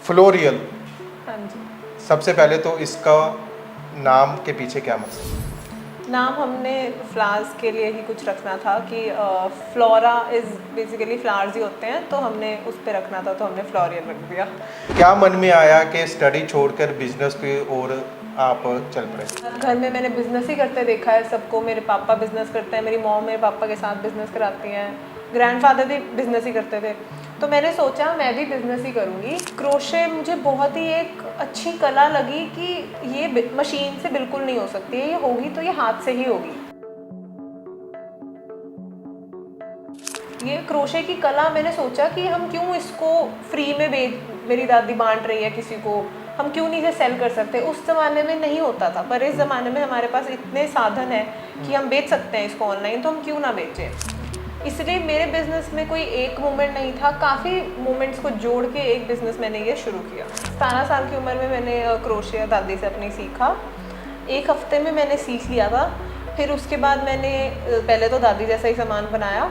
फ्लोरियल, हाँ जी। सबसे पहले तो इसका नाम के पीछे क्या मकसद है? नाम हमने फ्लावर्स के लिए ही कुछ रखना था कि फ्लोरा इज़ बेसिकली फ्लावर्स ही होते हैं, तो हमने उस पे रखना था, तो हमने फ्लोरियल रख दिया। क्या मन में आया कि स्टडी छोड़कर बिजनेस पे और आप चल पड़े? घर में मैंने बिज़नेस ही करते देखा है सबको। मेरे पापा बिज़नेस करते हैं, मेरी मॉम मेरे पापा के साथ बिज़नेस कराती हैं, ग्रैंडफादर भी बिज़नेस ही करते थे। तो मैंने सोचा मैं भी बिज़नेस ही करूँगी। क्रोशे मुझे बहुत ही एक अच्छी कला लगी कि ये मशीन से बिल्कुल नहीं हो सकती है, ये होगी तो ये हाथ से ही होगी। ये क्रोशे की कला मैंने सोचा कि हम क्यों इसको फ्री में बेच, मेरी दादी बांट रही है किसी को, हम क्यों नहीं इसे सेल कर सकते। उस ज़माने में नहीं होता था, पर इस ज़माने में हमारे पास इतने साधन है कि हम बेच सकते हैं इसको ऑनलाइन, तो हम क्यों ना बेचें। इसलिए मेरे बिज़नेस में कोई एक मोमेंट नहीं था, काफ़ी मोमेंट्स को जोड़ के एक बिज़नेस मैंने ये शुरू किया। 17 साल की उम्र में मैंने क्रोशे दादी से अपनी सीखा। एक हफ्ते में मैंने सीख लिया था। फिर उसके बाद मैंने पहले तो दादी जैसा ही सामान बनाया,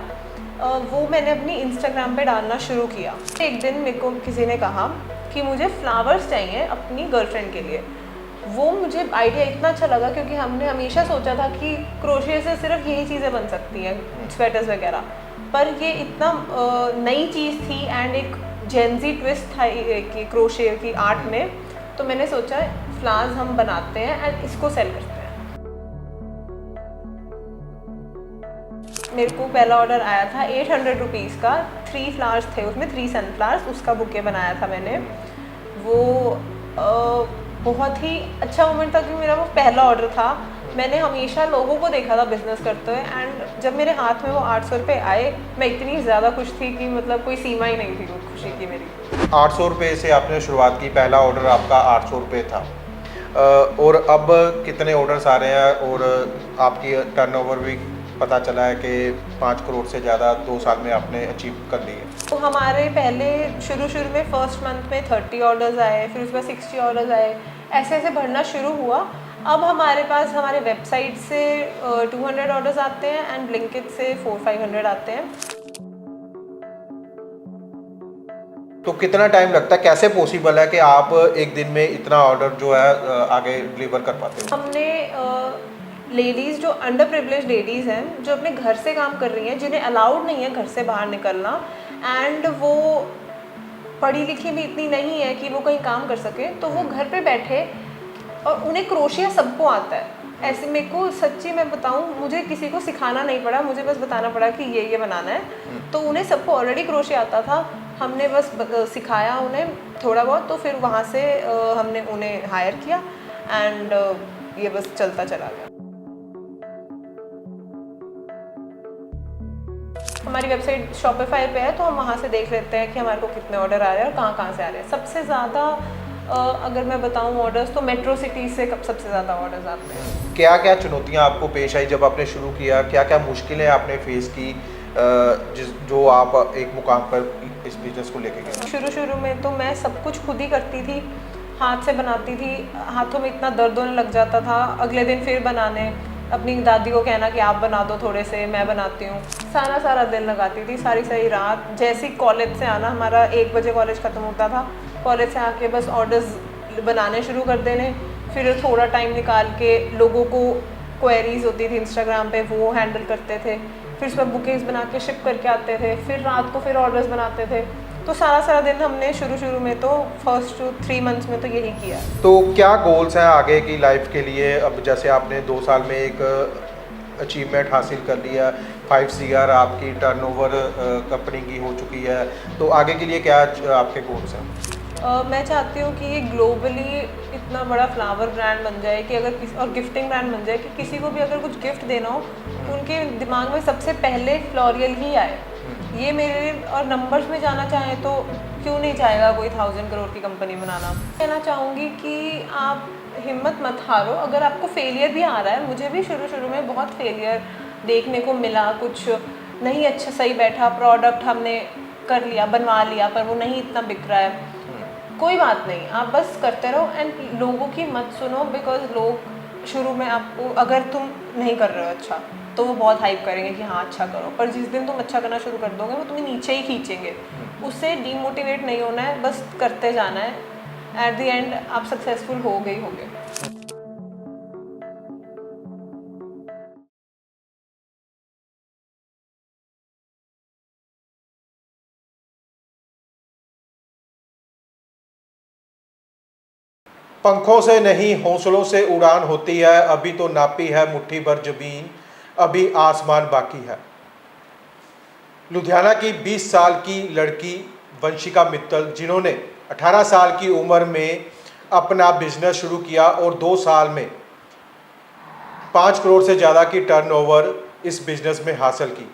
वो मैंने अपनी इंस्टाग्राम पे डालना शुरू किया। एक दिन मेरे को किसी ने कहा कि मुझे फ्लावर्स चाहिए अपनी गर्लफ्रेंड के लिए। वो मुझे आइडिया इतना अच्छा लगा क्योंकि हमने हमेशा सोचा था कि क्रोशे से सिर्फ यही चीज़ें बन सकती हैं, स्वेटर्स वगैरह, पर ये इतना नई चीज़ थी एंड एक जेंजी ट्विस्ट था कि क्रोशे की आर्ट में। तो मैंने सोचा फ्लावर्स हम बनाते हैं एंड इसको सेल करते हैं। मेरे को पहला ऑर्डर आया था 800 रुपीज़ का। 3 फ्लावर्स थे उसमें, 3 सनफ्लावर्स, उसका बुके बनाया था मैंने। वो बहुत ही अच्छा मोमेंट था क्योंकि मेरा वो पहला ऑर्डर था। मैंने हमेशा लोगों को देखा था बिज़नेस करते हुए एंड जब मेरे हाथ में वो 800 रुपये आए, मैं इतनी ज़्यादा खुश थी कि मतलब कोई सीमा ही नहीं थी वो खुशी की मेरी। 800 रुपये से आपने शुरुआत की, पहला ऑर्डर आपका 800 रुपये था। और अब कितने ऑर्डर्स आ रहे हैं और आपकी टर्नओवर भी पता चला है कि 5 करोड़ से ज़्यादा 2 साल में आपने अचीव कर ली है। तो हमारे पहले शुरू में फर्स्ट मंथ में 30 ऑर्डर्स आए, फिर उसके बाद 60 ऑर्डर्स आए, ऐसे ऐसे बढ़ना शुरू हुआ। अब हमारे पास हमारे वेबसाइट से 200 ऑर्डर्स आते हैं एंड ब्लिंकिट से 400-500 आते हैं। तो कितना टाइम लगता है, कैसे पॉसिबल है कि आप एक दिन में इतना ऑर्डर जो है आगे डिलीवर कर पाते हो? हमने लेडीज़ जो अंडर प्रिविलेज लेडीज़ हैं, जो अपने घर से काम कर रही हैं, जिन्हें अलाउड नहीं है घर से बाहर निकलना एंड वो पढ़ी लिखी भी इतनी नहीं है कि वो कहीं काम कर सके, तो वो घर पे बैठे और उन्हें क्रोशिया सबको आता है। ऐसे मेरे को सच्ची मैं बताऊं, मुझे किसी को सिखाना नहीं पड़ा, मुझे बस बताना पड़ा कि ये बनाना है, तो उन्हें सबको ऑलरेडी क्रोशिया आता था। हमने बस सिखाया उन्हें थोड़ा बहुत, तो फिर वहाँ से हमने उन्हें हायर किया एंड ये बस चलता चला गया। हमारी वेबसाइट शॉपिफाई पे है, तो हम वहाँ से देख लेते हैं कि हमारे को कितने ऑर्डर आ रहे हैं और कहाँ से आ रहे हैं। सबसे ज़्यादा अगर मैं बताऊँ ऑर्डर्स, तो मेट्रो सिटी से सबसे ज़्यादा ऑर्डर्स आते हैं। क्या क्या चुनौतियाँ आपको पेश आई जब आपने शुरू किया, क्या क्या मुश्किलें आपने फेस की जो आप एक मुकाम पर इस बिजनेस को लेके गए? शुरू में तो मैं सब कुछ खुद ही करती थी, हाथ से बनाती थी। हाथों में इतना दर्द होने लग जाता था, अगले दिन फिर बनाने, अपनी दादी को कहना कि आप बना दो थोड़े से, मैं बनाती हूँ। सारा दिन लगाती थी, सारी रात। जैसे ही कॉलेज से आना, हमारा 1 बजे कॉलेज ख़त्म होता था, कॉलेज से आके बस ऑर्डर्स बनाने शुरू कर देने। फिर थोड़ा टाइम निकाल के लोगों को क्वेरीज होती थी इंस्टाग्राम पे, वो हैंडल करते थे। फिर उस पर बुकेज बना के शिप करके आते थे, फिर रात को फिर ऑर्डर्स बनाते थे। तो सारा दिन हमने शुरू में तो फर्स्ट 3 मंथ्स में तो यही किया। तो क्या गोल्स हैं आगे की लाइफ के लिए? अब जैसे आपने 2 साल में एक अचीवमेंट हासिल कर लिया, 5 CR आपकी टर्नओवर कंपनी की हो चुकी है, तो आगे के लिए क्या आपके गोल्स हैं? मैं चाहती हूँ कि ये ग्लोबली इतना बड़ा फ्लावर ब्रांड बन जाए कि अगर किसी, और गिफ्टिंग ब्रांड बन जाए कि किसी को भी अगर कुछ गिफ्ट देना हो तो उनके दिमाग में सबसे पहले फ्लोरियल ही आए। ये मेरे, और नंबर्स में जाना चाहें तो क्यों नहीं चाहेगा कोई 1000 करोड़ की कंपनी बनाना। कहना चाहूँगी कि आप हिम्मत मत हारो। अगर आपको फेलियर भी आ रहा है, मुझे भी शुरू में बहुत फेलियर देखने को मिला, कुछ नहीं अच्छा सही बैठा, प्रोडक्ट हमने कर लिया, बनवा लिया, पर वो नहीं इतना बिक रहा है। कोई बात नहीं, आप बस करते रहो एंड लोगों की मत सुनो, बिकॉज लोग शुरू में आपको, अगर तुम नहीं कर रहे हो अच्छा, तो वो बहुत हाइप करेंगे कि हाँ अच्छा करो, पर जिस दिन तुम अच्छा करना शुरू कर दोगे वो तुम्हें नीचे ही खींचेंगे। उससे डीमोटिवेट नहीं होना है, बस करते जाना है। एट द एंड आप सक्सेसफुल हो गए होगे। पंखों से नहीं हौसलों से उड़ान होती है, अभी तो नापी है मुट्ठी भर जमीन, अभी आसमान बाकी है। लुधियाना की 20 साल की लड़की वंशिका मित्तल, जिन्होंने 18 साल की उम्र में अपना बिजनेस शुरू किया और 2 साल में 5 करोड़ से ज़्यादा की टर्नओवर इस बिजनेस में हासिल की।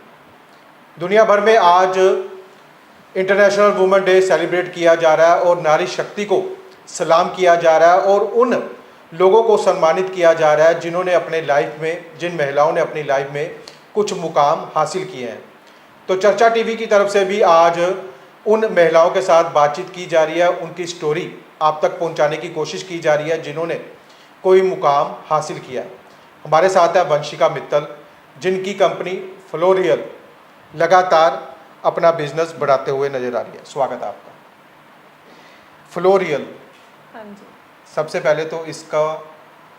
दुनिया भर में आज इंटरनेशनल वुमेन डे सेलिब्रेट किया जा रहा है और नारी शक्ति को सलाम किया जा रहा है और उन लोगों को सम्मानित किया जा रहा है जिन्होंने अपने लाइफ में, जिन महिलाओं ने अपनी लाइफ में कुछ मुकाम हासिल किए हैं। तो चर्चा टीवी की तरफ से भी आज उन महिलाओं के साथ बातचीत की जा रही है, उनकी स्टोरी आप तक पहुंचाने की कोशिश की जा रही है जिन्होंने कोई मुकाम हासिल किया है। हमारे साथ है वंशिका मित्तल, जिनकी कंपनी फ्लोरियल लगातार अपना बिजनेस बढ़ाते हुए नजर आ रही है। स्वागत है आपका। फ्लोरियल, हाँ जी। सबसे पहले तो इसका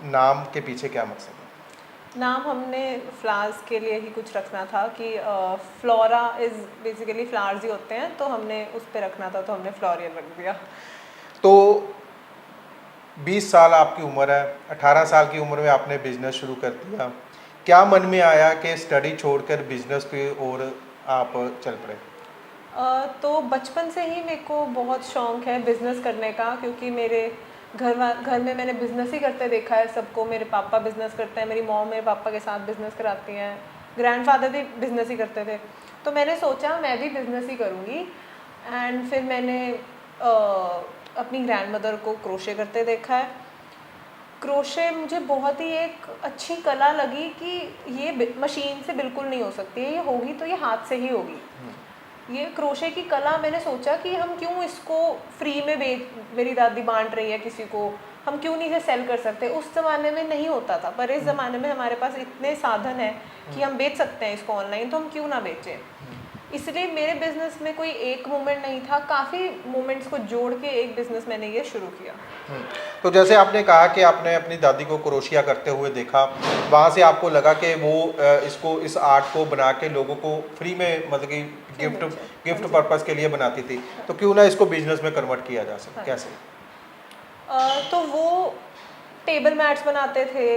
नाम के पीछे क्या मकसद है? नाम हमने फ्लावर्स के लिए ही कुछ रखना था कि फ्लोरा इज़ बेसिकली फ्लावर्स ही होते हैं, तो हमने उस पे रखना था, तो हमने फ्लोरियल रख दिया। तो 20 साल आपकी उम्र है, 18 साल की उम्र में आपने बिजनेस शुरू कर दिया। क्या मन में आया कि स्टडी छोड़कर बिजनेस पे और आप चल पड़े? तो बचपन से ही मेरे को बहुत शौक है बिज़नेस करने का, क्योंकि मेरे घर में मैंने बिज़नेस ही करते देखा है सबको। मेरे पापा बिज़नेस करते हैं, मेरी मॉम मेरे पापा के साथ बिज़नेस कराती हैं, ग्रैंडफादर भी बिज़नेस ही करते थे। तो मैंने सोचा मैं भी बिज़नेस ही करूँगी। एंड फिर मैंने अपनी ग्रैंडमदर को क्रोशे करते देखा है। क्रोशे मुझे बहुत ही एक अच्छी कला लगी कि ये मशीन से बिल्कुल नहीं हो सकती है, ये होगी तो ये हाथ से ही होगी। ये क्रोशे की कला मैंने सोचा कि हम क्यों इसको फ्री में मेरी दादी बांट रही है किसी को, हम क्यों नहीं इसे सेल कर सकते। उस ज़माने में नहीं होता था, पर इस ज़माने में हमारे पास इतने साधन है कि हम बेच सकते हैं इसको ऑनलाइन, तो हम क्यों ना बेचें। इसलिए मेरे बिज़नेस में कोई एक मोमेंट नहीं था, काफ़ी मोमेंट्स को जोड़ के एक बिज़नेस मैंने ये शुरू किया। तो जैसे आपने कहा कि आपने अपनी दादी को क्रोशिया करते हुए देखा, वहाँ से आपको लगा कि वो इसको, इस आर्ट को बना के लोगों को फ्री में, मतलब कि गिफ्ट पर्पस के लिए बनाती थी, तो क्यों ना इसको बिजनेस में कन्वर्ट किया जा सके? कैसे? तो वो टेबल मैट्स बनाते थे,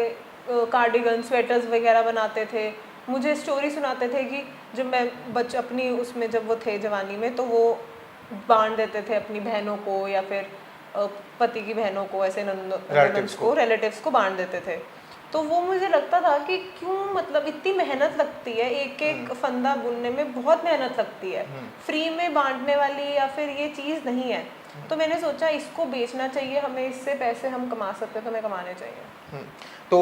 कार्डिगन स्वेटर्स वगैरह बनाते थे। मुझे स्टोरी सुनाते थे कि जब मैं अपनी उसमें जब वो थे जवानी में, तो वो बांट देते थे अपनी बहनों को या फिर पति की बहनों को, ऐसे रिलेटिव्स को बांट देते थे। तो वो मुझे लगता था कि क्यों, मतलब इतनी मेहनत लगती है, एक एक फंदा बुनने में बहुत मेहनत लगती है, फ्री में बांटने वाली या फिर ये चीज़ नहीं है। तो मैंने सोचा इसको बेचना चाहिए, हमें इससे पैसे हम कमा सकते हैं, तो हमें कमाने चाहिए। तो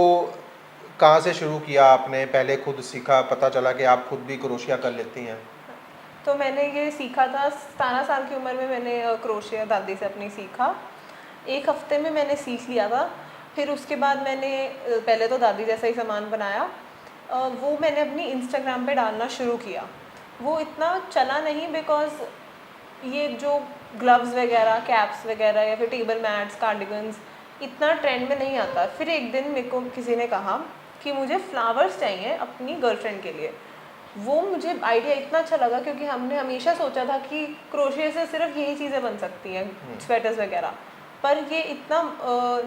कहाँ से शुरू किया आपने? पहले खुद सीखा, पता चला कि आप खुद भी क्रोशिया कर लेती हैं? तो मैंने ये सीखा था 17 साल की उम्र में, मैंने क्रोशिया दादी से अपनी सीखा। एक हफ्ते में मैंने सीख लिया था। फिर उसके बाद मैंने पहले तो दादी जैसा ही सामान बनाया, वो मैंने अपनी इंस्टाग्राम पे डालना शुरू किया। वो इतना चला नहीं, बिकॉज़ ये जो ग्लव्स वगैरह, कैप्स वगैरह या फिर टेबल मैट्स, कार्डिगन्स इतना ट्रेंड में नहीं आता। फिर एक दिन मेरे को किसी ने कहा कि मुझे फ्लावर्स चाहिए अपनी गर्लफ्रेंड के लिए। वो मुझे आइडिया इतना अच्छा लगा, क्योंकि हमने हमेशा सोचा था कि क्रोशिया से सिर्फ यही चीज़ें बन सकती हैं, स्वेटर्स वगैरह, पर ये इतना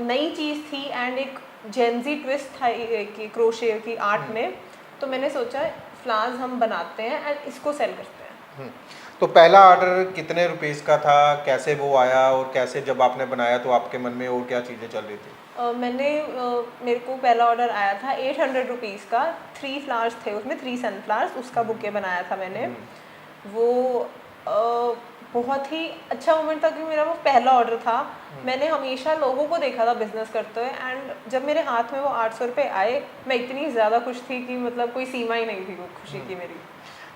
नई चीज़ थी एंड एक जेंजी ट्विस्ट था कि क्रोशिया की आर्ट में। तो मैंने सोचा फ्लावर्स हम बनाते हैं एंड इसको सेल करते हैं। तो पहला ऑर्डर कितने रुपीस का था? कैसे वो आया और कैसे जब आपने बनाया तो आपके मन में और क्या चीज़ें चल रही थी? मेरे को पहला ऑर्डर आया था 800 रुपीज़ का। 3 फ्लावर्स थे उसमें, 3 सनफ्लावर्स, उसका बुके बनाया था मैंने। वो बहुत ही अच्छा मोमेंट था क्योंकि मेरा वो पहला ऑर्डर था। मैंने हमेशा लोगों को देखा था बिजनेस करते हुए, एंड जब मेरे हाथ में वो 800 रुपये आए, मैं इतनी ज़्यादा खुश थी कि मतलब कोई सीमा ही नहीं थी वो खुशी की मेरी।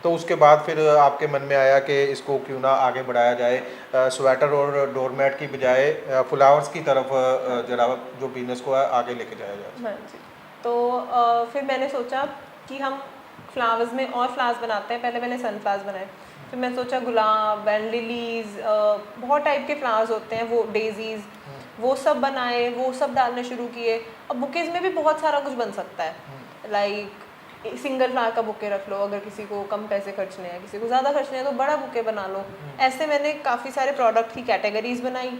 तो उसके बाद फिर आपके मन में आया कि इसको क्यों ना आगे बढ़ाया जाए, स्वेटर और डोरमेट की बजाय फ्लावर्स की तरफ जरा जो बिजनेस को है आगे लेके जाया जाए। हाँ जी। तो फिर मैंने सोचा कि हम फ्लावर्स में और फ्लावर्स बनाते हैं। पहले मैंने सनफ्लावर्स बनाए, फिर मैं सोचा गुलाब एंड लिलीज, बहुत टाइप के फ्लावर्स होते हैं, वो डेजीज, वो सब बनाए, वो सब डालने शुरू किए। अब बुकेज में भी बहुत सारा कुछ बन सकता है, लाइक सिंगल फ्लावर का बुके रख लो, अगर किसी को कम पैसे खर्चने हैं, किसी को ज़्यादा खर्चने हैं तो बड़ा बुके बना लो। ऐसे मैंने काफ़ी सारे प्रोडक्ट की कैटेगरीज बनाई।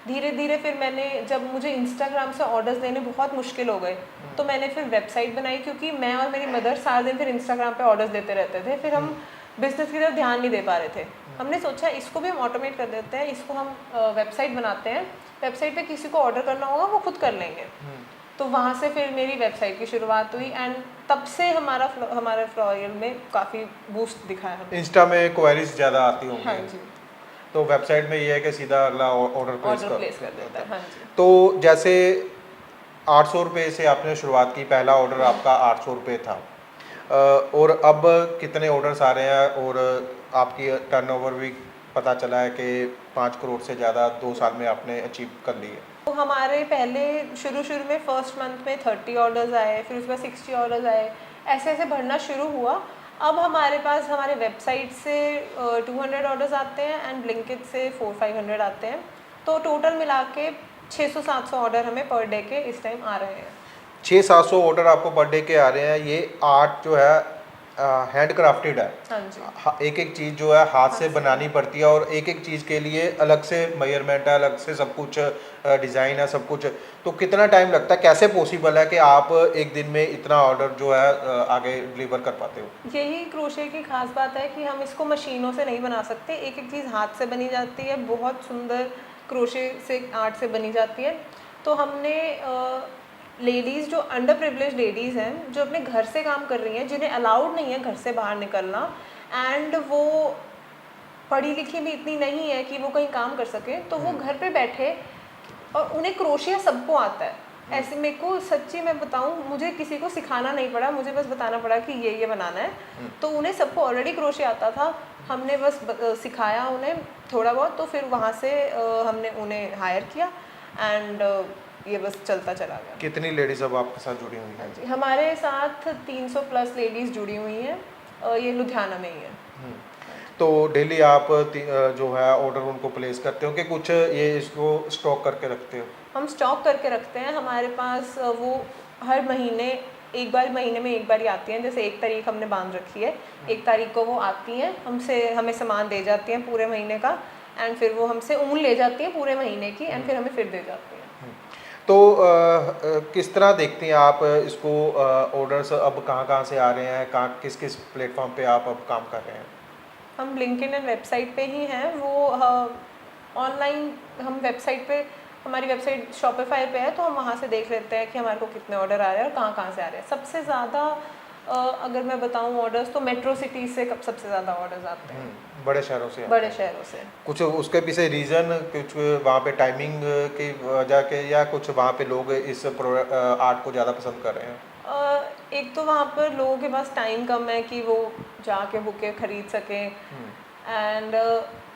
धीरे धीरे फिर मैंने, जब मुझे इंस्टाग्राम से ऑर्डर्स देने बहुत मुश्किल हो गए, तो मैंने फिर वेबसाइट बनाई, क्योंकि मैं और मेरी मदर सारा दिन फिर इंस्टाग्राम पे ऑर्डर्स देते रहते थे, फिर हम बिजनेस की तरफ ध्यान नहीं दे पा रहे थे। हमने सोचा इसको भी हम ऑटोमेट कर देते हैं, इसको हम वेबसाइट बनाते हैं, वेबसाइट पे किसी को ऑर्डर करना होगा वो खुद कर लेंगे। तो वहाँ से फिर मेरी वेबसाइट की शुरुआत हुई, एंड तब से हमारे फ्लोरियल में काफ़ी बूस्ट दिखा है हमें। इंस्टा में क्वेरीज ज़्यादा आती होंगी। हाँ जी, तो वेबसाइट में ये है कि सीधा अगला ऑर्डर प्लेस कर देता है। हाँ जी। तो जैसे 800 रुपये से आपने शुरुआत की, पहला ऑर्डर आपका 800 रुपये था, और अब कितने ऑर्डर्स आ रहे हैं, और आपकी टर्नओवर भी पता चला है कि 5 करोड़ से ज़्यादा 2 साल में आपने अचीव कर ली है। तो हमारे पहले शुरू में फर्स्ट मंथ में 30 ऑर्डर्स आए, फिर उसके बाद 60 ऑर्डर्स आए, ऐसे ऐसे बढ़ना शुरू हुआ। अब हमारे पास हमारे वेबसाइट से 200 ऑर्डर्स आते हैं एंड ब्लिंकिट से 400-500 आते हैं, तो टोटल मिला के 600-700 ऑर्डर हमें पर डे के इस टाइम आ रहे हैं। 600-700 ऑर्डर आपको पर डे के आ रहे हैं। ये आर्ट जो है हैंड क्राफ्टेड है। हाँ जी। एक एक चीज़ जो है हाथ से बनानी पड़ती है, और एक एक चीज़ के लिए अलग से मेजरमेंट है, अलग से सब कुछ डिज़ाइन है, सब कुछ। तो कितना टाइम लगता है, कैसे पॉसिबल है कि आप एक दिन में इतना ऑर्डर जो है आगे डिलीवर कर पाते हो? यही क्रोशे की खास बात है कि हम इसको मशीनों से नहीं बना सकते, एक एक चीज़ हाथ से बनी जाती है, बहुत सुंदर क्रोशे से आर्ट से बनी जाती है। तो हमने लेडीज़ जो अंडर प्रिविलेज लेडीज़ हैं, जो अपने घर से काम कर रही हैं, जिन्हें अलाउड नहीं है घर से बाहर निकलना, एंड वो पढ़ी लिखी भी इतनी नहीं है कि वो कहीं काम कर सके, तो वो घर पे बैठे, और उन्हें क्रोशिया सबको आता है। ऐसे मेरे को सच्ची मैं बताऊं, मुझे किसी को सिखाना नहीं पड़ा, मुझे बस बताना पड़ा कि ये बनाना है, तो उन्हें सबको ऑलरेडी क्रोशिया आता था। हमने बस सिखाया उन्हें थोड़ा बहुत, तो फिर वहाँ से हमने उन्हें हायर किया, एंड ये बस चलता चला गया। कितनी लेडीज़ अब आपके साथ जुड़ी हुई हैं? हमारे साथ 300 प्लस लेडीज़ जुड़ी हुई हैं, ये लुधियाना में ही है। तो डेली आप जो है ऑर्डर उनको प्लेस करते हो कि कुछ ये इसको स्टॉक करके रखते हो? हम स्टॉक करके रखते हैं, हमारे पास वो हर महीने महीने में एक बार ही आती हैं। जैसे 1 तारीख हमने बांध रखी है, 1 तारीख को वो आती हैं, हमें सामान दे जाती हैं पूरे महीने का, एंड फिर वो हमसे ऊन ले जाती हैं पूरे महीने की, एंड फिर हमें फिर दे जाती हैं। तो किस तरह देखते हैं आप इसको, ऑर्डर्स अब कहाँ से आ रहे हैं, कहाँ किस किस प्लेटफॉर्म पे आप अब काम कर रहे हैं? हम लिंक्डइन एंड वेबसाइट पे ही हैं। वो ऑनलाइन हम वेबसाइट पे, हमारी वेबसाइट शॉपिफाई पे है, तो हम वहाँ से देख लेते हैं कि हमारे को कितने ऑर्डर आ रहे हैं और कहाँ से आ रहे हैं। सबसे ज़्यादा अगर मैं बताऊँ ऑर्डर्स, तो मेट्रो सिटी से सबसे ज़्यादा ऑर्डर्स आते हैं। बड़े शहरों से? बड़े शहरों से। कुछ उसके पीछे रीज़न, कुछ वहाँ पे टाइमिंग की वजह के, या कुछ वहाँ पे लोग इस आर्ट को ज़्यादा पसंद कर रहे हैं? एक तो वहाँ पर लोगों के पास टाइम कम है कि वो जाके बुके खरीद सकें, एंड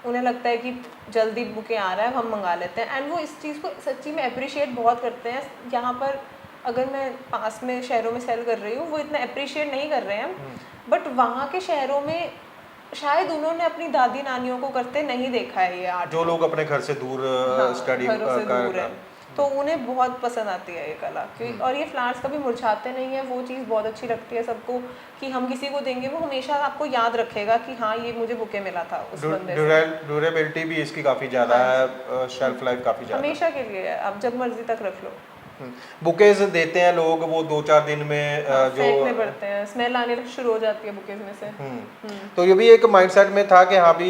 उन्हें लगता है कि जल्दी बुके आ रहा है, हम मंगा लेते हैं, एंड वो इस चीज़ को सच्ची में अप्रिशिएट बहुत करते हैं। यहाँ पर अगर मैं पास में शहरों में सेल कर रही हूँ, वो इतना अप्रिशिएट नहीं कर रहे हैं, बट वहाँ के शहरों में शायद उन्होंने अपनी दादी नानियों को करते नहीं देखा है ये आर्ट, जो लोग अपने घर से दूर स्टडी घरों से दूर है, तो उन्हें बहुत पसंद आती है ये कला। और ये फ्लावर्स कभी मुरझाते नहीं है, वो चीज़ बहुत अच्छी लगती है सबको, कि हम किसी को देंगे वो हमेशा आपको याद रखेगा कि हाँ ये मुझे बुके मिला था उस बंदे से। ड्यूरेबिलिटी भी इसकी काफ़ी ज़्यादा है, शेल्फ लाइफ काफ़ी ज़्यादा, हमेशा के लिए है, आप जब मर्जी तक रख लो। बुकेज देते हैं लोग, वो 2-4 दिन में जो फेंकने पड़ते हैं, स्मेल आने शुरू हो जाती है बुकेज में से। तो ये भी एक माइंडसेट में था कि हाँ भी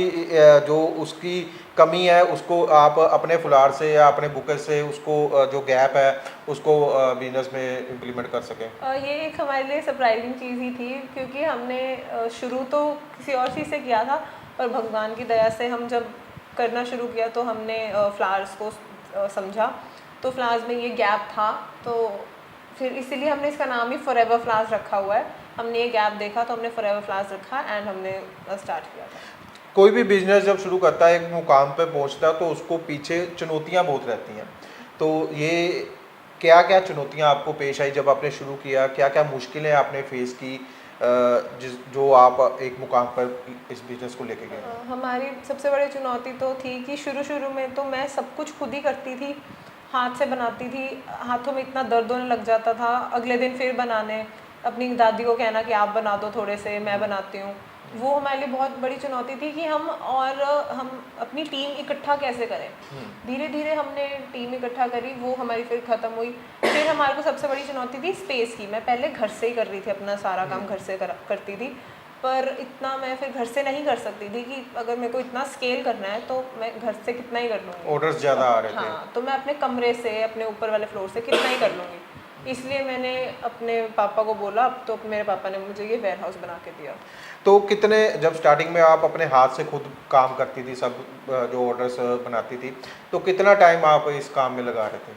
जो उसकी कमी है उसको आप अपने फ्लावर से या अपने बुके से उसको जो गैप है उसको बिजनेस में इम्प्लीमेंट कर सकें। ये एक हमारे लिए सरप्राइजिंग चीज़ ही थी, क्योंकि हमने शुरू तो किसी और चीज़ से किया था, पर भगवान की दया से हम जब करना शुरू किया तो हमने फ्लावर्स को समझा, तो फ्लावर्स में ये गैप था, तो फिर इसीलिए हमने इसका नाम ही फॉरएवर फ्लावर्स रखा हुआ है। हमने ये गैप देखा तो हमने फॉरएवर फ्लावर्स रखा, एंड हमने स्टार्ट किया था। कोई भी बिजनेस जब शुरू करता है, एक मुकाम पे पहुंचता है, तो उसको पीछे चुनौतियां बहुत रहती हैं। तो ये क्या क्या चुनौतियां आपको पेश आई जब आपने शुरू किया, क्या क्या मुश्किलें आपने फेस की, जिस जो आप एक मुकाम पर इस बिजनेस को लेके गए? हमारी सबसे बड़ी चुनौती तो थी कि शुरू में तो मैं सब कुछ खुद ही करती थी, हाथ से बनाती थी, हाथों में इतना दर्द होने लग जाता था, अगले दिन फिर बनाने, अपनी दादी को कहना कि आप बना दो थोड़े से, मैं बनाती हूँ। वो हमारे लिए बहुत बड़ी चुनौती थी कि हम अपनी टीम इकट्ठा कैसे करें। धीरे धीरे हमने टीम इकट्ठा करी, वो हमारी फिर ख़त्म हुई। फिर हमारे को सबसे बड़ी चुनौती थी स्पेस की। मैं पहले घर से ही कर रही थी, अपना सारा काम घर से करती थी, पर इतना मैं फिर घर से नहीं कर सकती थी कि अगर मेरे को इतना स्केल करना है तो मैं घर से कितना ही कर लूँगी। ऑर्डर्स ज़्यादा आ रहे थे। हाँ, तो मैं अपने कमरे से, अपने ऊपर वाले फ्लोर से कितना ही कर लूँगी। इसलिए मैंने अपने पापा को बोला, अब तो मेरे पापा ने मुझे ये वेयर हाउस बना के दिया। तो कितने, जब स्टार्टिंग में आप अपने हाथ से खुद काम करती थी, सब जो ऑर्डर्स बनाती थी, तो कितना टाइम आप इस काम में लगा रहे थे?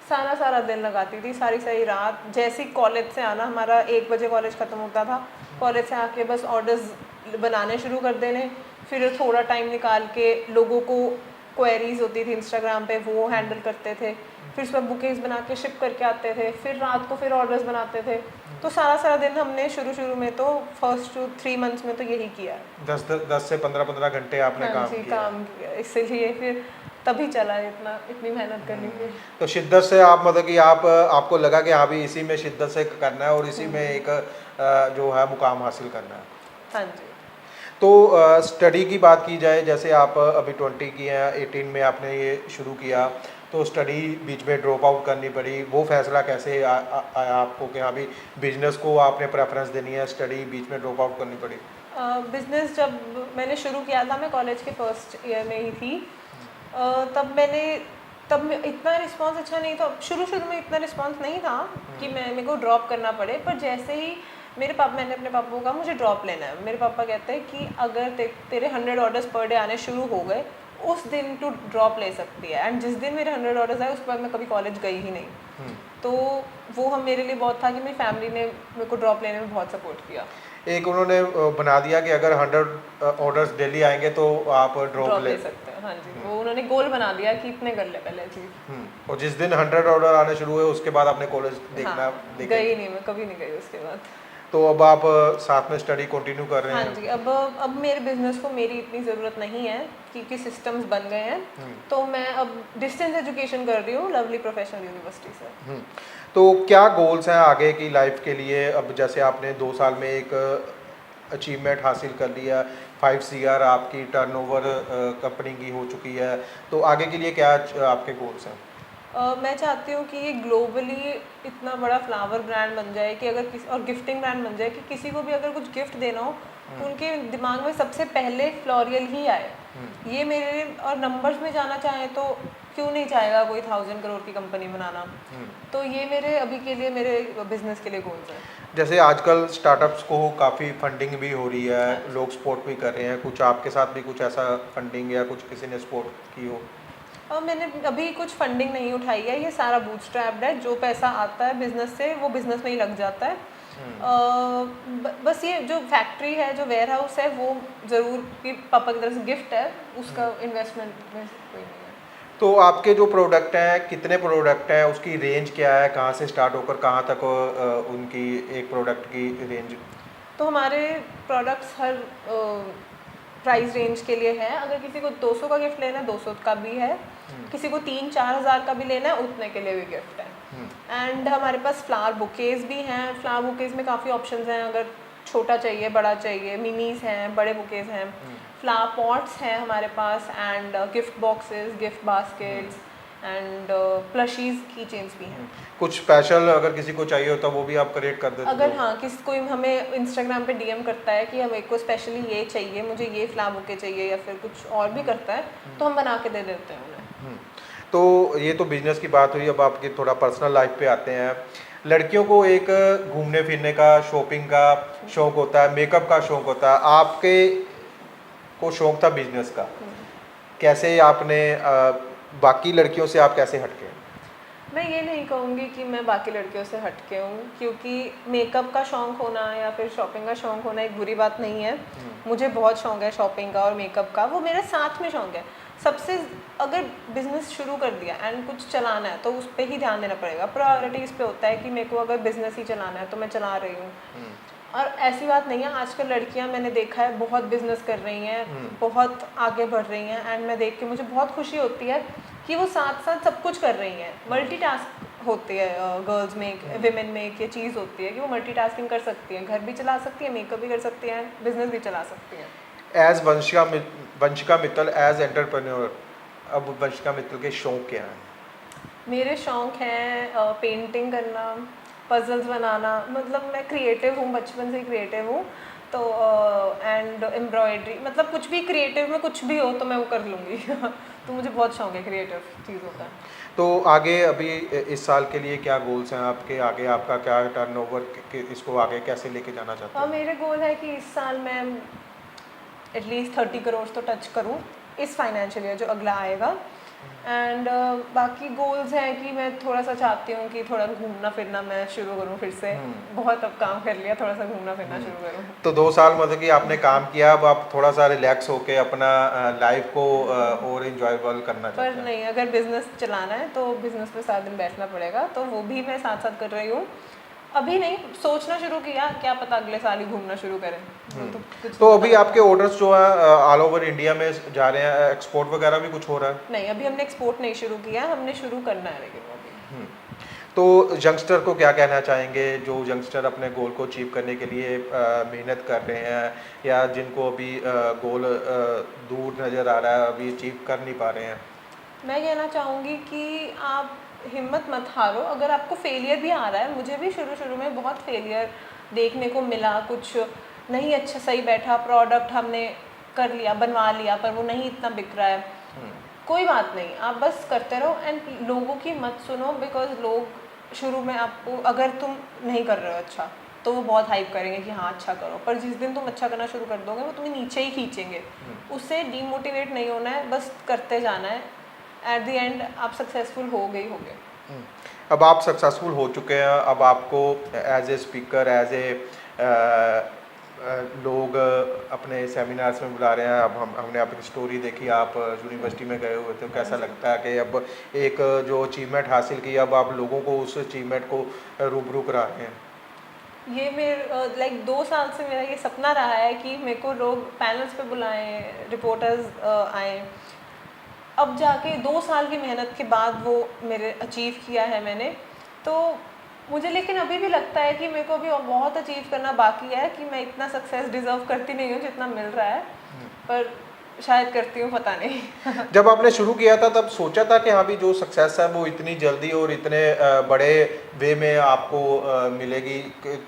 सारा दिन लगाती थी, सारी रात। जैसे ही कॉलेज से आना, हमारा 1 बजे कॉलेज ख़त्म होता था, कॉलेज से आके बस ऑर्डर्स बनाने शुरू कर देने, फिर थोड़ा टाइम निकाल के लोगों को क्वेरीज होती थी इंस्टाग्राम पे, वो हैंडल करते थे, फिर उस पर बुकेज बना के शिप करके आते थे, फिर रात को फिर ऑर्डर्स बनाते थे। तो सारा दिन हमने शुरू में तो फर्स्ट 3 मंथ्स में तो यही किया। 10 से 15 घंटे आपने हाँ जी, काम किया, इसीलिए फिर तभी चला इतनी मेहनत करनी थी। तो शिद्दत से आप, मतलब कि आपको लगा कि हाँ भी इसी में शिद्दत से करना है और इसी में एक जो है मुकाम हासिल करना है। हाँ जी। तो स्टडी की बात की जाए, जैसे आप अभी 20 की हैं, 18 में आपने ये शुरू किया, तो स्टडी बीच में ड्रॉप आउट करनी पड़ी, वो फैसला कैसे आया आपको कि हाँ भी बिजनेस को आपने प्रेफरेंस देनी है, स्टडी बीच में ड्रॉप आउट करनी पड़ी? बिजनेस जब मैंने शुरू किया था, मैं कॉलेज के फर्स्ट ईयर में ही थी। तब इतना रिस्पांस अच्छा नहीं था, शुरू में इतना रिस्पांस नहीं था कि मेरे को ड्रॉप करना पड़े। पर जैसे ही मैंने अपने पापा को कहा मुझे ड्रॉप लेना है, मेरे पापा कहते हैं कि अगर तेरे 100 ऑर्डर्स पर डे आने शुरू हो गए, उस दिन तू ड्रॉप ले सकती है। एंड जिस दिन मेरे 100 ऑर्डर्स आए, उसके बाद मैं कभी कॉलेज गई ही नहीं। तो वो हम मेरे लिए बहुत था कि मेरी फैमिली ने मेरे को ड्रॉप लेने में बहुत सपोर्ट किया। एक उन्होंने बना दिया कि अगर 100 ऑर्डर्स डेली आएंगे तो आप ड्रॉप ले सकते हैं। हाँ जी, वो उन्होंने गोल बना दिया कि इतने कर ले पहले जी। और जिस दिन 100 ऑर्डर आने शुरू हुए, उसके बाद आपने कॉलेज देखना गई नहीं, मैं कभी नहीं गई उसके बाद। तो अब आप साथ में स्टडी कंटिन्यू कर रहे हैं? हाँ जी, अब मेरे बिजनेस को मेरी इतनी ज़रूरत नहीं है क्योंकि सिस्टम्स बन गए हैं। तो मैं अब डिस्टेंस एजुकेशन कर रही हूँ लवली प्रोफेशनल यूनिवर्सिटी से। तो क्या गोल्स हैं आगे की लाइफ के लिए? अब जैसे आपने 2 साल में एक अचीवमेंट हासिल कर लिया, 5 CR आपकी टर्नओवर कंपनी की हो चुकी है, तो आगे के लिए क्या आपके गोल्स हैं? मैं चाहती हूँ कि ये ग्लोबली इतना बड़ा फ्लावर ब्रांड बन जाए कि अगर किसी और गिफ्टिंग ब्रांड बन जाए कि किसी को भी अगर कुछ गिफ्ट देना हो तो उनके दिमाग में सबसे पहले फ्लोरियल ही आए। ये मेरे, और नंबर्स में जाना चाहे तो क्यों नहीं चाहेगा कोई 1000 करोड़ की कंपनी बनाना। तो ये मेरे अभी के लिए, मेरे बिजनेस के लिए गोल्स हैं। जैसे आजकल स्टार्टअप्स को काफ़ी फंडिंग भी हो रही है, लोग सपोर्ट भी कर रहे हैं, कुछ आपके साथ भी कुछ ऐसा फंडिंग या कुछ किसी ने सपोर्ट की हो? मैंने अभी कुछ फंडिंग नहीं उठाई है, ये सारा बूटस्ट्रैप्ड है। जो पैसा आता है बिजनेस से वो बिजनेस में ही लग जाता है। बस ये जो फैक्ट्री है, जो वेयर हाउस है, वो ज़रूर कि पापा की तरफ से गिफ्ट है, उसका इन्वेस्टमेंट में कोई नहीं है। तो आपके जो प्रोडक्ट हैं, कितने प्रोडक्ट हैं, उसकी रेंज क्या है, कहाँ से स्टार्ट होकर कहाँ तक उनकी एक प्रोडक्ट की रेंज? तो हमारे प्रोडक्ट्स हर प्राइस रेंज के लिए है। अगर किसी को 200 का गिफ्ट लेना है, 200 का भी है। किसी को 3-4 हज़ार का भी लेना है, उतने के लिए भी गिफ्ट है। एंड हमारे पास फ्लावर बुकेज भी हैं। फ्लावर बुकेज में काफ़ी ऑप्शंस हैं, अगर छोटा चाहिए, बड़ा चाहिए, मिनीज हैं, बड़े बुकेज हैं, फ्लावर पॉट्स हैं हमारे पास, and gift boxes, gift baskets, and plushies की चेन्स भी हैं। कुछ स्पेशल अगर किसी को चाहिए होता वो भी आप क्रिएट कर देते हो? अगर हाँ, किसी कोई हमें इंस्टाग्राम पे डीएम करता है कि हमें को स्पेशली ये चाहिए, मुझे ये फ्लावर बुके चाहिए, या फिर कुछ और भी करता है, तो हम बना के दे देते हैं उन्हें। तो ये तो बिजनेस की बात हुई, अब आपकी थोड़ा पर्सनल लाइफ पे आते हैं। लड़कियों को एक घूमने फिरने का, शॉपिंग का शौक होता है, मेकअप का शौक होता है, आपके को शौक था बिजनेस का। कैसे आपने बाकी लड़कियों से आप कैसे हटके? मैं ये नहीं कहूँगी कि मैं बाकी लड़कियों से हटके हूँ, क्योंकि मेकअप का शौक़ होना या फिर शॉपिंग का शौक़ होना एक बुरी बात नहीं है। मुझे बहुत शौक़ है शॉपिंग का और मेकअप का, वो मेरे साथ में शौक़ है। सबसे, अगर बिज़नेस शुरू कर दिया एंड कुछ चलाना है तो उस पर ही ध्यान देना पड़ेगा। प्रायोरिटी इस पे होता है कि मेरे को अगर बिज़नेस ही चलाना है तो मैं चला रही हूँ। और ऐसी बात नहीं है, आजकल लड़कियां मैंने देखा है बहुत बिजनेस कर रही हैं, बहुत आगे बढ़ रही हैं, एंड मैं देख के मुझे बहुत खुशी होती है कि वो साथ साथ सब कुछ कर रही हैं। मल्टीटास्क होती है गर्ल्स में, विमेन में एक ये चीज़ होती है कि वो मल्टीटास्किंग कर सकती हैं, घर भी चला सकती है, मेकअप भी कर सकती हैं, बिजनेस भी चला सकती हैं। As Vanshika Mittal as entrepreneur, अब वंशिका मित्तल के शौक क्या हैं? मेरे शौक हैं पेंटिंग करना, पजल्स बनाना, मतलब मैं क्रिएटिव हूँ, बचपन से ही क्रिएटिव हूँ। तो एंड एम्ब्रॉयडरी, मतलब कुछ भी क्रिएटिव में कुछ भी हो तो मैं वो कर लूँगी तो मुझे बहुत शौक है क्रिएटिव चीज़ों का। तो आगे अभी इस साल के लिए क्या गोल्स हैं आपके? आगे आपका क्या टर्नओवर, इसको आगे कैसे लेके जाना चाहते हाँ, हैं? मेरे गोल है कि इस साल मैं एटलीस्ट 30 करोड़ तो टच करूँ इस फाइनेंशियल ईयर जो अगला आएगा। एंड बाकी गोल्स हैं कि मैं थोड़ा सा चाहती हूँ कि थोड़ा घूमना फिरना मैं शुरू करूँ फिर से। बहुत अब काम कर लिया, थोड़ा सा घूमना फिरना शुरू करूँ। तो 2 साल मतलब कि आपने काम किया, अब आप थोड़ा सा रिलैक्स होके अपना लाइफ को और इंजॉयबल करना पर चाहते हैं? नहीं, अगर बिजनेस चलाना है तो बिजनेस पे सारा दिन बैठना पड़ेगा, तो वो भी मैं साथ साथ कर रही हूँ। अभी नहीं, सोचना शुरू किया, क्या पता अगले साल ही घूमना शुरू करें। वो तो कुछ तो नहीं अभी पता आपके होता। ऑर्डर्स जो है ऑल ओवर इंडिया में जा रहे हैं, एक्सपोर्ट वगैरह भी कुछ हो रहा है? नहीं, अभी हमने एक्सपोर्ट नहीं शुरू किया, हमने शुरू करना है लेकिन अभी। तो यंगस्टर को क्या कहना चाहेंगे, जो यंगस्टर अपने गोल को अचीव करने के लिए मेहनत कर रहे हैं, या जिनको अभी गोल दूर नज़र आ रहा है, अभी अचीव कर नहीं पा रहे हैं? मैं कहना चाहूँगी कि आप हिम्मत मत हारो। अगर आपको फेलियर भी आ रहा है, मुझे भी शुरू शुरू में बहुत फेलियर देखने को मिला, कुछ नहीं अच्छा सही बैठा, प्रोडक्ट हमने कर लिया, बनवा लिया, पर वो नहीं इतना बिक रहा है। कोई बात नहीं, आप बस करते रहो एंड लोगों की मत सुनो, बिकॉज लोग शुरू में आपको, अगर तुम नहीं कर रहे हो अच्छा तो वो बहुत हाइप करेंगे कि हाँ अच्छा करो, पर जिस दिन तुम अच्छा करना शुरू कर दोगे वो तुम्हें नीचे ही खींचेंगे। उससे डीमोटिवेट नहीं होना है, बस करते जाना है। एट द एंड आप सक्सेसफुल हो गए ही हो गए। अब आप सक्सेसफुल हो चुके हैं, अब आपको as a speaker, as a लोग अपने सेमिनार्स में बुला रहे हैं। अब हमने आपकी स्टोरी देखी, आप यूनिवर्सिटी में गए हुए थे, तो कैसा लगता है कि अब एक जो अचीवमेंट हासिल की, अब आप लोगों को उस अचीवमेंट को रूबरू करा रहे हैं? ये मेरे लाइक 2 साल से मेरा ये सपना रहा है कि मेरे को लोग पैनल्स पे बुलाएं, रिपोर्टर्स आएँ। अब जाके 2 साल की मेहनत के बाद वो मेरे अचीव किया है मैंने, तो मुझे लेकिन अभी भी लगता है कि मेरे को अभी और बहुत अचीव करना बाकी है, कि मैं इतना सक्सेस डिज़र्व करती नहीं हूँ जितना मिल रहा है, पर शायद करती हूँ, पता नहीं जब आपने शुरू किया था तब सोचा था कि हाँ भी जो सक्सेस है वो इतनी जल्दी और इतने बड़े वे में आपको मिलेगी?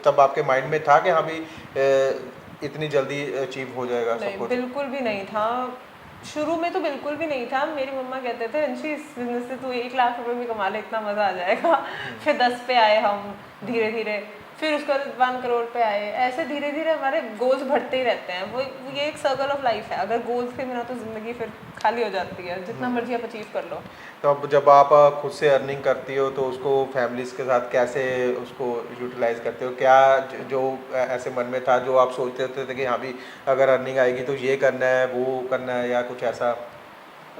तब आपके माइंड में था कि हाँ भी इतनी जल्दी अचीव हो जाएगा सब नहीं, कुछ? बिल्कुल भी नहीं था। शुरू में तो बिल्कुल भी नहीं था। मेरी मम्मा कहते थे, अंशी इस बिज़नेस से तू 1 लाख रुपए भी कमा ले, इतना मज़ा आ जाएगा। फिर 10 पे आए हम धीरे-धीरे, फिर उसके बाद 1 करोड़ पे आए। ऐसे धीरे-धीरे हमारे गोल्स बढ़ते ही रहते हैं। वो ये एक सर्कल ऑफ लाइफ है। अगर गोल्स के बिना तो ज़िंदगी फिर खाली हो जाती है, जितना मर्ज़ी आप अचीव कर लो। तो अब जब आप खुद से अर्निंग करती हो तो उसको फैमिलीज़ के साथ कैसे उसको यूटिलाइज़ करते हो? क्या जो ऐसे मन में था, जो आप सोचते होते थे कि हाँ भी अगर अर्निंग आएगी तो ये करना है, वो करना है, या कुछ ऐसा?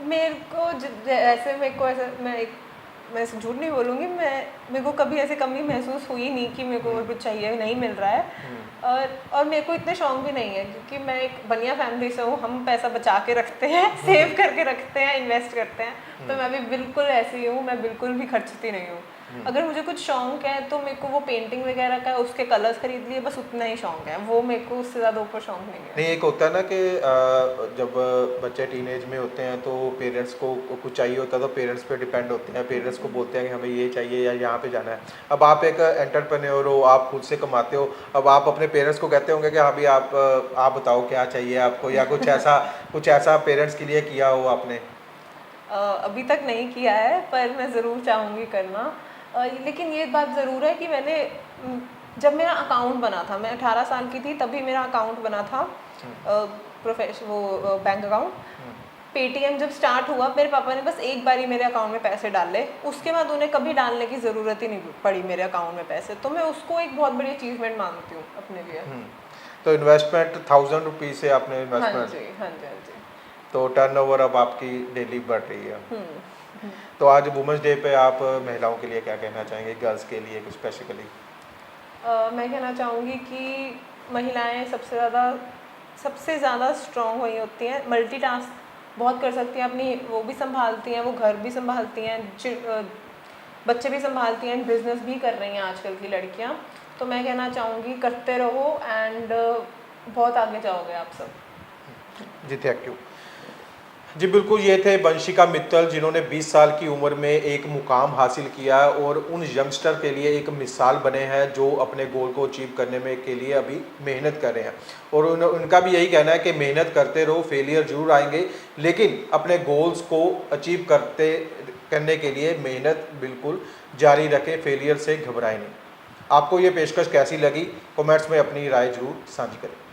मेरे को ऐसे मेरे को ऐसे मैं ऐसे झूठ नहीं बोलूँगी, मेरे को कभी ऐसे कमी महसूस हुई नहीं कि मेरे को और कुछ चाहिए, नहीं मिल रहा है। और मेरे को इतने शौक भी नहीं है, क्योंकि मैं एक बनिया फैमिली से हूँ। हम पैसा बचा के रखते हैं, सेव करके रखते हैं, इन्वेस्ट करते हैं। तो मैं भी बिल्कुल ऐसी हूँ, मैं बिल्कुल भी खर्चती नहीं हूँ। अगर मुझे कुछ शौक है तो मेरे को वो पेंटिंग वगैरह का, उसके कलर्स खरीद लिए, बस उतना ही शौक है। वो मेरे को उससे ज़्यादा ऊपर शौक नहीं है। नहीं, एक होता है ना कि जब बच्चे टीनेज में होते हैं तो पेरेंट्स को कुछ चाहिए होता है तो पेरेंट्स पे डिपेंड होते हैं, पेरेंट्स को बोलते हैं कि हमें ये चाहिए या यहाँ पे जाना है। अब आप एक एंटरप्रेन्योर हो, आप खुद से कमाते हो, अब आप अपने पेरेंट्स को कहते होंगे कि हाँ भी आप बताओ क्या चाहिए आपको, या कुछ ऐसा पेरेंट्स के लिए किया हो आपने? अभी तक नहीं किया है, पर मैं ज़रूर चाहूँगी करना। लेकिन ये बात ज़रूर है कि मैंने जब मेरा अकाउंट बना था, मैं 18 साल की थी तभी मेरा अकाउंट बना था, बैंक अकाउंट। पेटीएम जब स्टार्ट हुआ, मेरे पापा ने बस एक बार ही मेरे अकाउंट में पैसे डाले, उसके बाद उन्हें कभी डालने की ज़रूरत ही नहीं पड़ी मेरे अकाउंट में पैसे। तो मैं उसको एक बहुत बड़ी अचीवमेंट मानती हूँ अपने लिए। तो इन्वेस्टमेंट 1000 रुपीज़ से आपने हाँ इन्वेस्टमेंट, जी, हाँ जी, हाँ जी। तो टर्नओवर अब आपकी डेली बढ़ रही है। तो आज वुमेंस डे पे आप महिलाओं के लिए क्या कहना चाहेंगे, गर्ल्स के लिए स्पेसिफिकली? मैं कहना चाहूँगी कि महिलाएं सबसे ज़्यादा स्ट्रॉन्ग हुई होती हैं, मल्टीटास्क बहुत कर सकती हैं, अपनी वो भी संभालती हैं, वो घर भी संभालती हैं, बच्चे भी संभालती हैं, बिजनेस भी कर रही हैं आजकल की लड़कियां। तो मैं कहना चाहूँगी करते रहो एंड बहुत आगे जाओगे आप सब। जी थैंक यू। जी बिल्कुल, ये थे वंशिका मित्तल जिन्होंने 20 साल की उम्र में एक मुकाम हासिल किया और उन यंगस्टर के लिए एक मिसाल बने हैं जो अपने गोल को अचीव करने में के लिए अभी मेहनत कर रहे हैं। और उनका भी यही कहना है कि मेहनत करते रहो, फेलियर जरूर आएंगे, लेकिन अपने गोल्स को अचीव करने के लिए मेहनत बिल्कुल जारी रखें, फेलियर से घबराएं नहीं। आपको ये पेशकश कैसी लगी, कमेंट्स में अपनी राय जरूर साझी करें।